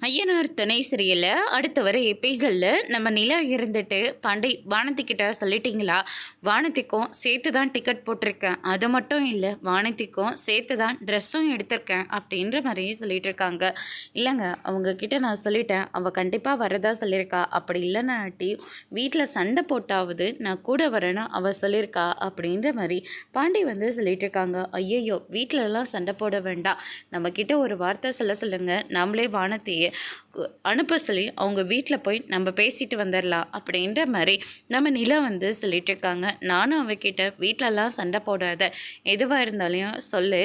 ஐயனார் துணை சிறையில் அடுத்த வர எபிசோடில் நம்ம நிலா இருந்துட்டு பாண்டி வானத்திக்கிட்ட சொல்லிட்டீங்களா, வானத்திக்கும் சேர்த்து தான் டிக்கெட் போட்டிருக்கேன், அது மட்டும் இல்லை வானத்திக்கும் சேர்த்து தான் ட்ரெஸ்ஸும் எடுத்திருக்கேன் அப்படின்ற மாதிரியே சொல்லிட்டு இருக்காங்க. இல்லைங்க, அவங்கக்கிட்ட நான் சொல்லிட்டேன், அவள் கண்டிப்பாக வரதா சொல்லியிருக்கா, அப்படி இல்லைனாட்டி வீட்டில் சண்டை போட்டாவது நான் கூட வரேன்னு அவள் சொல்லியிருக்கா அப்படின்ற மாதிரி பாண்டி சொல்லிட்டு இருக்காங்க. ஐயையோ, வீட்டிலலாம் சண்டை போட வேண்டாம், நம்மக்கிட்ட ஒரு வார்த்தை சொல்லுங்கள், நம்மளே வானத்தையே அனுப்ப சொல்லி அவங்க வீட்டில் போய் நம்ம பேசிட்டு வந்துடலாம் அப்படின்ற மாதிரி நம்ம நிலா சொல்லிட்டு இருக்காங்க. நானும் அவகிட்ட வீட்டிலலாம் சண்டை போடாத, எதுவாக இருந்தாலையும் சொல்லு,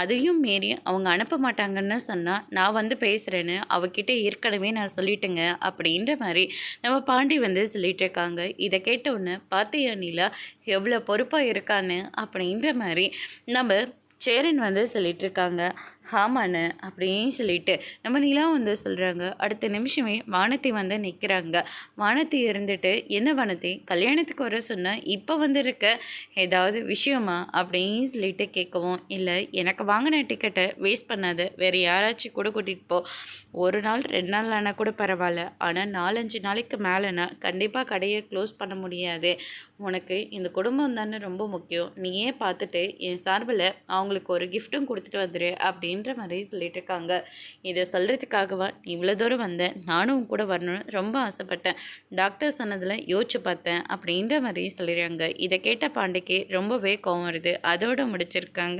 அதையும் மீறி அவங்க அனுப்ப மாட்டாங்கன்னு சொன்னால் நான் பேசுகிறேன்னு அவகிட்ட ஏற்கனவே நான் சொல்லிட்டேங்க அப்படின்ற மாதிரி நம்ம பாண்டி சொல்லிட்டு இருக்காங்க. இதை கேட்டவுடனே பார்த்தியா நிலா எவ்வளோ பொறுப்பாக இருக்கான்னு அப்படின்ற மாதிரி நம்ம சேரன் சொல்லிட்டு இருக்காங்க. ஆமாண்ணு அப்படின்னு சொல்லிட்டு நம்ம நிலா சொல்கிறாங்க. அடுத்த நிமிஷமே வானத்தி நிற்கிறாங்க. வானத்தி இருந்துட்டு, என்ன வானத்தி, கல்யாணத்துக்கு வர சொன்ன, இப்போ இருக்க ஏதாவது விஷயமா அப்படின்னு சொல்லிட்டு கேட்கவும், இல்லை எனக்கு வாங்கின டிக்கெட்டை வேஸ்ட் பண்ணாத, வேறு யாராச்சும் கூட கூட்டிகிட்டு போ, ஒரு நாள் 2 நாள் ஆனால் கூட பரவாயில்ல, ஆனால் 4-5 நாளைக்கு மேலேனா கண்டிப்பாக கடையை க்ளோஸ் பண்ண முடியாது, உனக்கு இந்த குடும்பம் தானே ரொம்ப முக்கியம், நீயே பார்த்துட்டு என் சார்பில் அவங்களுக்கு ஒரு கிஃப்ட்டும் கொடுத்துட்டு வந்துடு அப்படின்னு மாதிரி சொல்லிட்டு இருக்காங்க. இதை சொல்கிறதுக்காகவா இவ்வளோ தூரம் வந்தேன், நானும் கூட வரணும்னு ரொம்ப ஆசைப்பட்டேன், டாக்டர் சொன்னதில் யோசிச்சு பார்த்தேன் அப்படின்ற மாதிரி சொல்லிடுறாங்க. இதை கேட்ட பாண்டிக்கு ரொம்பவே கோவம் வருது. அதோடு முடிச்சிருக்காங்க.